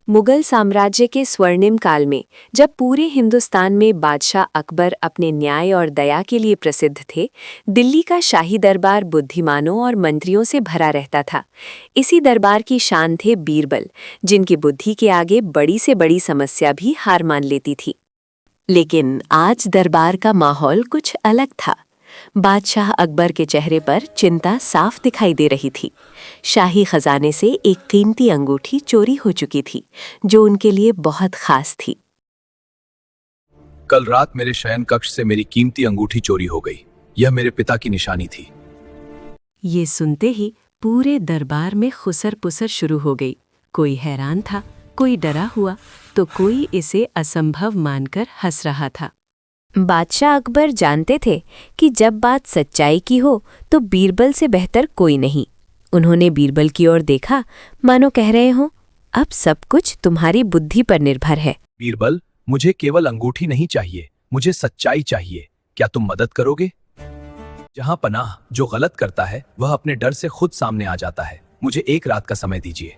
मुगल साम्राज्य के स्वर्णिम काल में जब पूरे हिंदुस्तान में बादशाह अकबर अपने न्याय और दया के लिए प्रसिद्ध थे, दिल्ली का शाही दरबार बुद्धिमानों और मंत्रियों से भरा रहता था। इसी दरबार की शान थे बीरबल, जिनकी बुद्धि के आगे बड़ी से बड़ी समस्या भी हार मान लेती थी। लेकिन आज दरबार का माहौल कुछ अलग था। बादशाह अकबर के चेहरे पर चिंता साफ दिखाई दे रही थी। शाही खजाने से एक कीमती अंगूठी चोरी हो चुकी थी, जो उनके लिए बहुत खास थी। कल रात मेरे शयन कक्ष से मेरी कीमती अंगूठी चोरी हो गई। यह मेरे पिता की निशानी थी। ये सुनते ही पूरे दरबार में खुसर पुसर शुरू हो गई। कोई हैरान था, कोई डरा हुआ, तो कोई इसे असंभव मानकर हंस रहा था। बादशाह अकबर जानते थे कि जब बात सच्चाई की हो तो बीरबल से बेहतर कोई नहीं। उन्होंने बीरबल की ओर देखा, मानो कह रहे हों, अब सब कुछ तुम्हारी बुद्धि पर निर्भर है। बीरबल, मुझे केवल अंगूठी नहीं चाहिए, मुझे सच्चाई चाहिए। क्या तुम मदद करोगे? जहां पनाह जो गलत करता है वह अपने डर से खुद सामने आ जाता है। मुझे एक रात का समय दीजिए।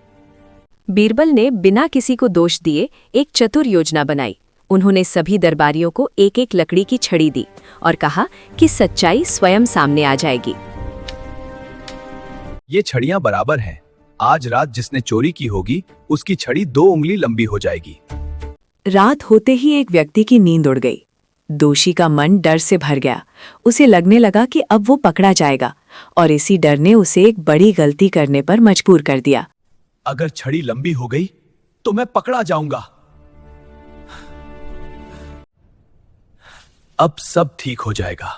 बीरबल ने बिना किसी को दोष दिए एक चतुर योजना बनाई। उन्होंने सभी दरबारियों को एक एक लकड़ी की छड़ी दी और कहा कि सच्चाई स्वयं सामने आ जाएगी। ये छड़ियां बराबर हैं। आज रात जिसने चोरी की होगी उसकी छड़ी 2 उंगली लंबी हो जाएगी। रात होते ही एक व्यक्ति की नींद उड़ गई। दोषी का मन डर से भर गया। उसे लगने लगा कि अब वो पकड़ा जाएगा, और इसी डर ने उसे एक बड़ी गलती करने पर मजबूर कर दिया। अगर छड़ी लंबी हो गई तो मैं पकड़ा जाऊंगा। अब सब ठीक हो जाएगा।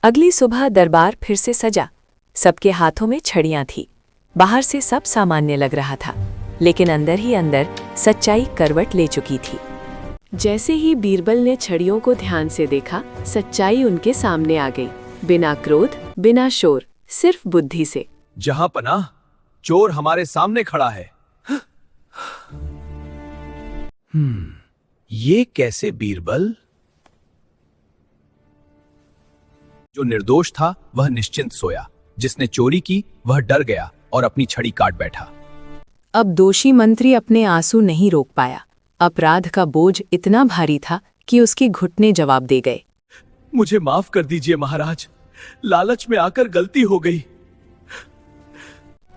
अगली सुबह दरबार फिर से सजा। सबके हाथों में छड़ियां थी। बाहर से सब सामान्य लग रहा था, लेकिन अंदर ही अंदर सच्चाई करवट ले चुकी थी। जैसे ही बीरबल ने छड़ियों को ध्यान से देखा, सच्चाई उनके सामने आ गई। बिना क्रोध, बिना शोर, सिर्फ बुद्धि से। जहां पनाह, चोर हमारे सामने खड़ा है। ये कैसे बीरबल? जो निर्दोष था वह निश्चिंत सोया, जिसने चोरी की वह डर गया और अपनी छड़ी काट बैठा। अब दोषी मंत्री अपने आंसू नहीं रोक पाया। अपराध का बोझ इतना भारी था कि उसके घुटने जवाब दे गए। मुझे माफ कर दीजिए महाराज, लालच में आकर गलती हो गई।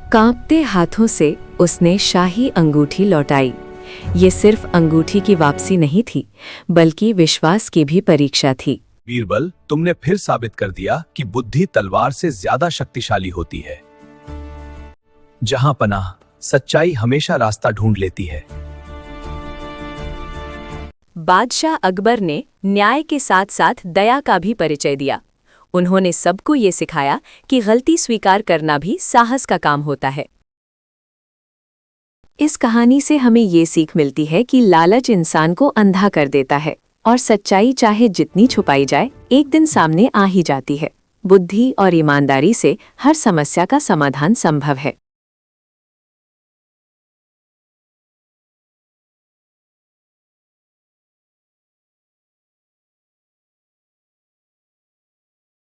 कांपते हाथों से उसने शाही अंगूठी लौटाई। ये सिर्फ अंगूठी की वापसी नहीं थी, बल्कि विश्वास की भी परीक्षा थी। बीरबल, तुमने फिर साबित कर दिया कि बुद्धि तलवार से ज्यादा शक्तिशाली होती है। जहां पनाह, सच्चाई हमेशा रास्ता ढूंढ लेती है। बादशाह अकबर ने न्याय के साथ साथ दया का भी परिचय दिया। उन्होंने सबको ये सिखाया कि गलती स्वीकार करना भी साहस का काम होता है। इस कहानी से हमें ये सीख मिलती है कि लालच इंसान को अंधा कर देता है, और सच्चाई चाहे जितनी छुपाई जाए, एक दिन सामने आ ही जाती है। बुद्धि और ईमानदारी से हर समस्या का समाधान संभव है।